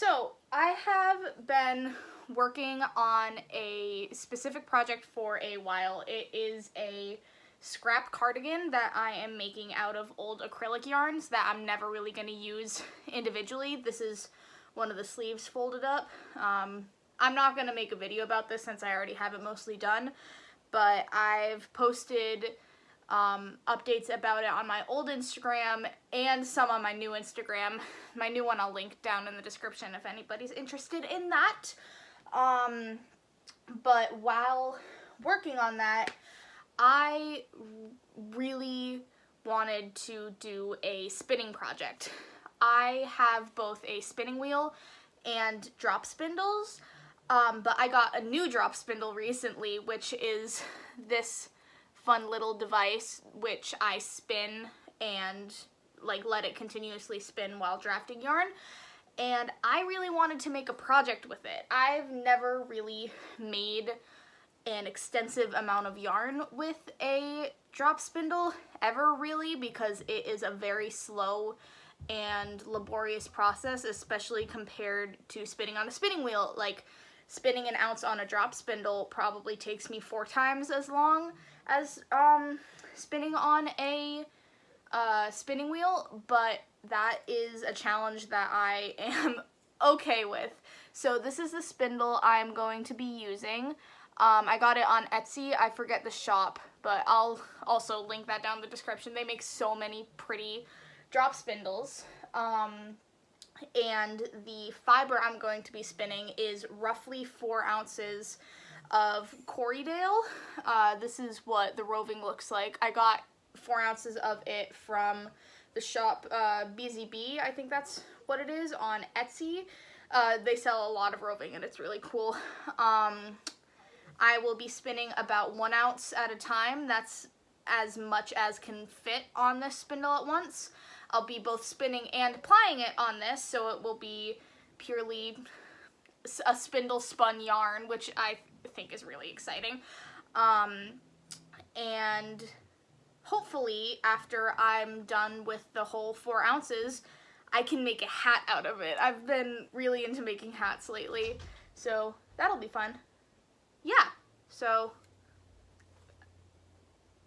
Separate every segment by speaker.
Speaker 1: So I have been working on a specific project for a while. It is a scrap cardigan that I am making out of old acrylic yarns that I'm never really going to use individually. This is one of the sleeves folded up. I'm not going to make a video about this since I already have it mostly done, but I've posted updates about it on my old Instagram and some on my new Instagram. My new one I'll link down in the description if anybody's interested in that. But while working on that, I really wanted to do a spinning project. I have both a spinning wheel and drop spindles, but I got a new drop spindle recently, which is this fun little device which I spin and let it continuously spin while drafting yarn, and I really wanted to make a project with it. I've never really made an extensive amount of yarn with a drop spindle ever, really, because it is a very slow and laborious process, especially compared to spinning on a spinning wheel. Like, spinning an ounce on a drop spindle probably takes me 4 times as long as spinning on a spinning wheel, but that is a challenge that I am okay with. So this is the spindle I'm going to be using. I got it on Etsy. I forget the shop, but I'll also link that down in the description. They make so many pretty drop spindles. And the fiber I'm going to be spinning is roughly 4 ounces of Corriedale. This is what the roving looks like. I got 4 ounces of it from the shop BZB, I think that's what it is, on Etsy. They sell a lot of roving and it's really cool. I will be spinning about 1 ounce at a time. That's as much as can fit on this spindle at once. I'll be both spinning and applying it on this, so it will be purely a spindle spun yarn, which I think is really exciting. And hopefully, after I'm done with the whole 4 ounces, I can make a hat out of it. I've been really into making hats lately, so that'll be fun. Yeah, so,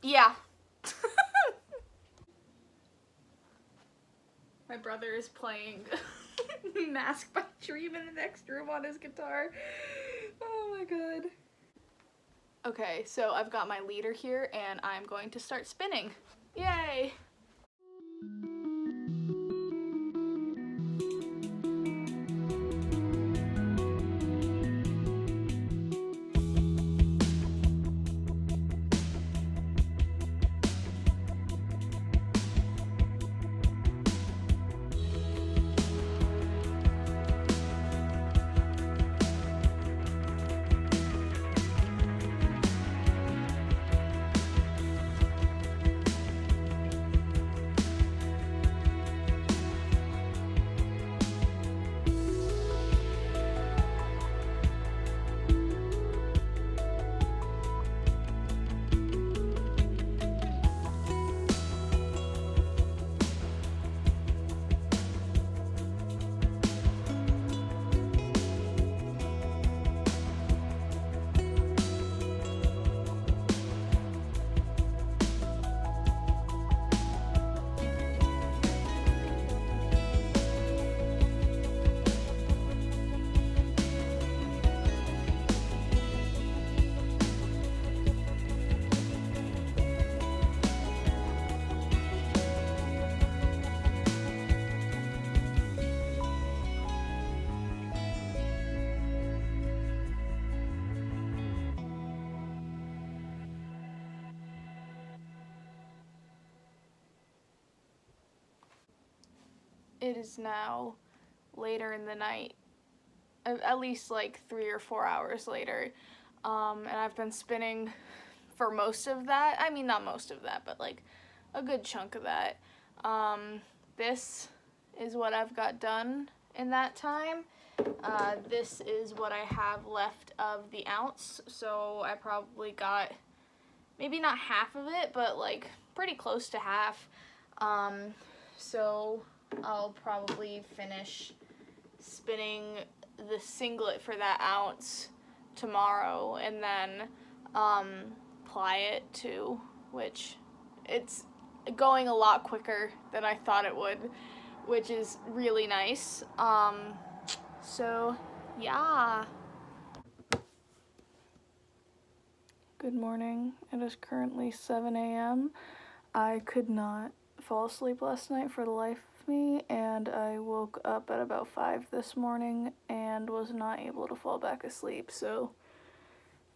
Speaker 1: yeah. My brother is playing Mask by Dream in the next room on his guitar. Oh my god. Okay, so I've got my leader here and I'm going to start spinning. Yay! It is now later in the night, at least like 3 or 4 hours later, and I've been spinning for most of that. I mean, not most of that, but like a good chunk of that. This is what I've got done in that time. This is what I have left of the ounce, so I probably got maybe not half of it, but like pretty close to half. So I'll probably finish spinning the singlet for that ounce tomorrow, and then ply it too, which it's going a lot quicker than I thought it would, which is really nice. So yeah. Good morning. It is currently 7 a.m. I could not fall asleep last night for the life of me, and I woke up at about 5 this morning and was not able to fall back asleep. So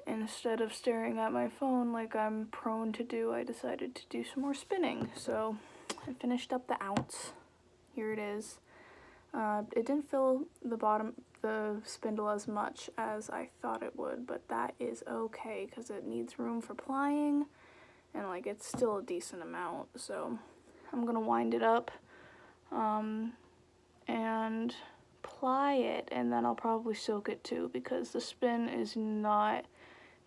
Speaker 1: instead of staring at my phone like I'm prone to do, I decided to do some more spinning. So I finished up the ounce. Here it is. It didn't fill the spindle as much as I thought it would, but that is okay because it needs room for plying, and like it's still a decent amount. So I'm gonna wind it up and ply it, and then I'll probably soak it too because the spin is not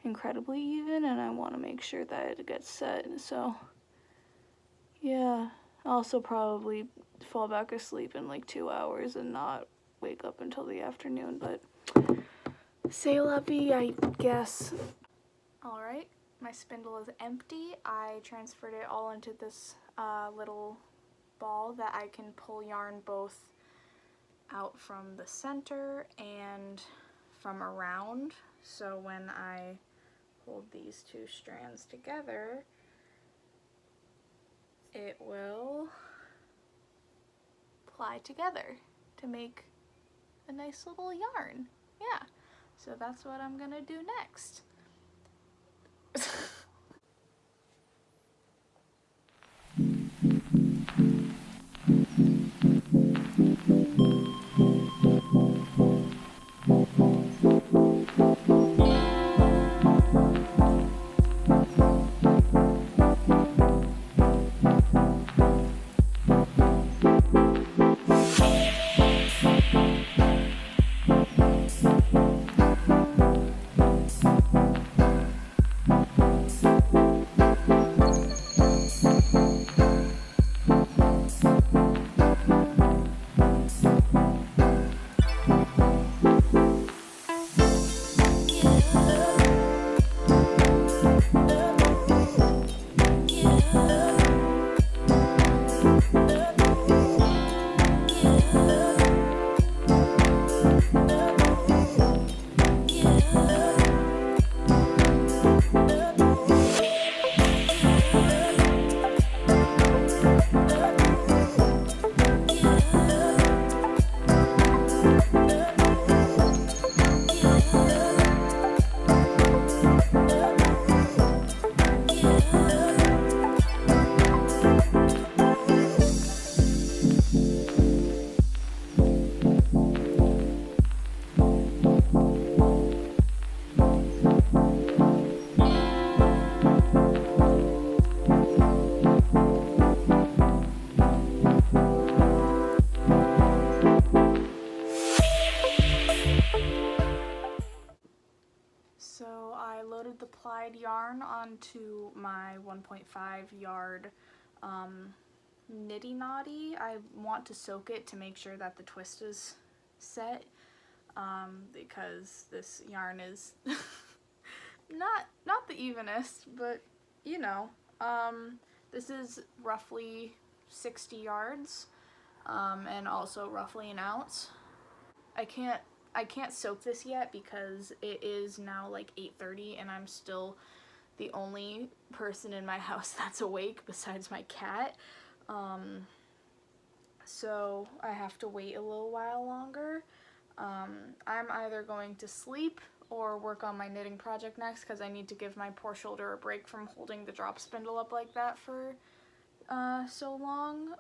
Speaker 1: incredibly even and I want to make sure that it gets set. So yeah, I'll also probably fall back asleep in like 2 hours and not wake up until the afternoon, but c'est la vie, I guess. Alright, my spindle is empty. I transferred it all into this little ball that I can pull yarn both out from the center and from around. So when I hold these two strands together, it will ply together to make a nice little yarn. Yeah, so that's what I'm gonna do next. So I loaded the plied yarn onto my 1.5 yard Nitty Knotty. I want to soak it to make sure that the twist is set because this yarn is not the evenest, but you know. This is roughly 60 yards and also roughly an ounce. I can't soak this yet because it is now like 8:30 and I'm still the only person in my house that's awake besides my cat. So I have to wait a little while longer. I'm either going to sleep or work on my knitting project next because I need to give my poor shoulder a break from holding the drop spindle up like that for so long.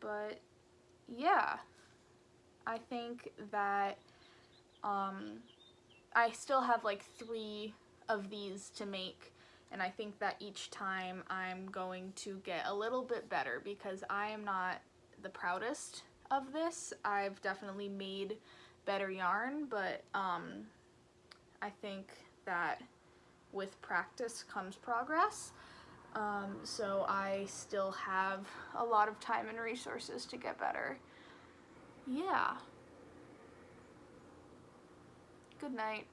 Speaker 1: But yeah, I think that I still have like 3 of these to make, and I think that each time I'm going to get a little bit better because I am not the proudest of this. I've definitely made better yarn, but I think that with practice comes progress. So I still have a lot of time and resources to get better. Yeah. Good night.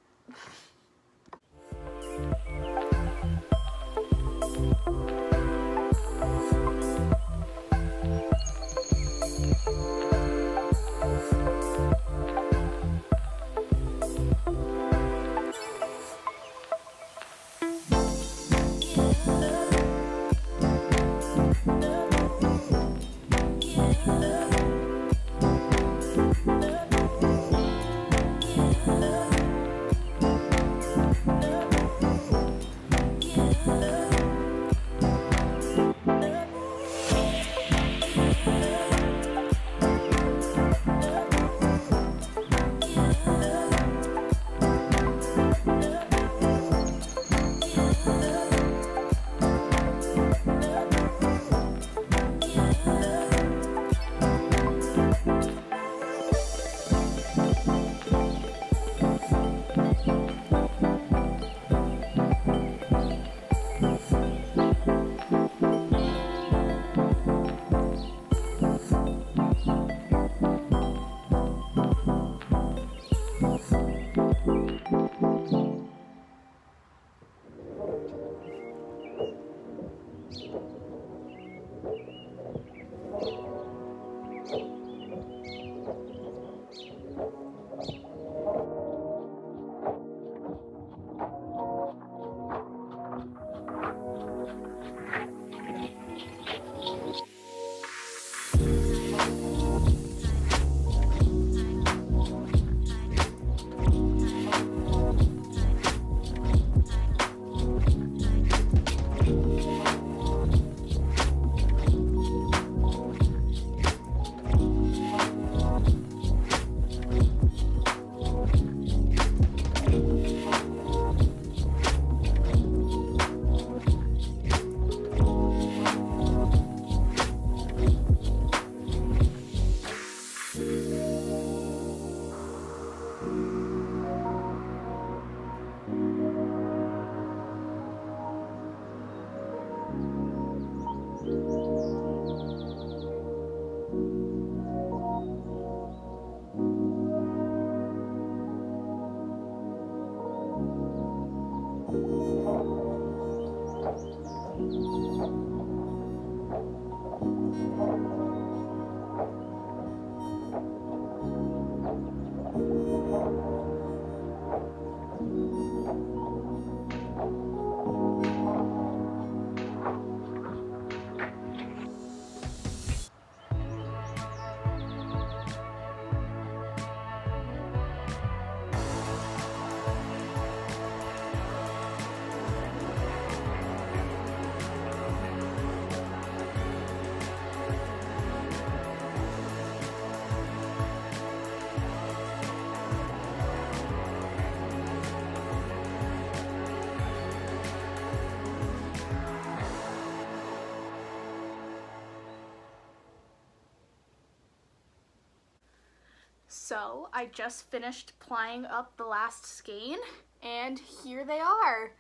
Speaker 1: So I just finished plying up the last skein, and here they are.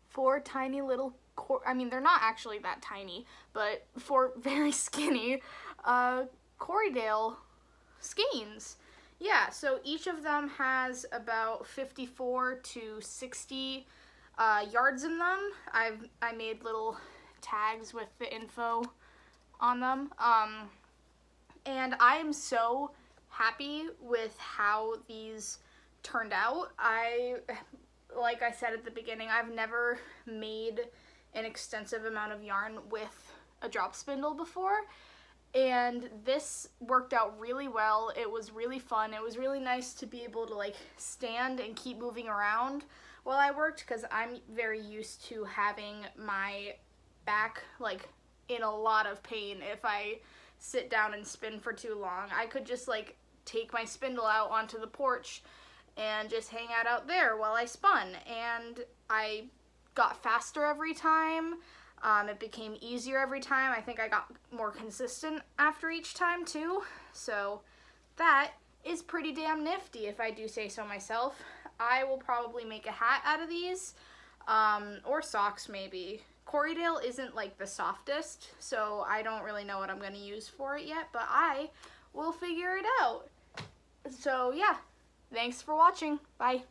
Speaker 1: 4 tiny little, I mean, they're not actually that tiny, but 4 very skinny Corriedale skeins. Yeah, so each of them has about 54 to 60 yards in them. I made little tags with the info on them. And I am so happy with how these turned out. Like I said at the beginning, I've never made an extensive amount of yarn with a drop spindle before, and this worked out really well. It was really fun. It was really nice to be able to like stand and keep moving around while I worked, because I'm very used to having my back like in a lot of pain if I sit down and spin for too long. I could just like take my spindle out onto the porch and just hang out there while I spun, and I got faster every time. It became easier every time. I think I got more consistent after each time too, so that is pretty damn nifty if I do say so myself. I will probably make a hat out of these, or socks maybe. Corriedale isn't like the softest, so I don't really know what I'm going to use for it yet, but I will figure it out. So yeah, thanks for watching. Bye.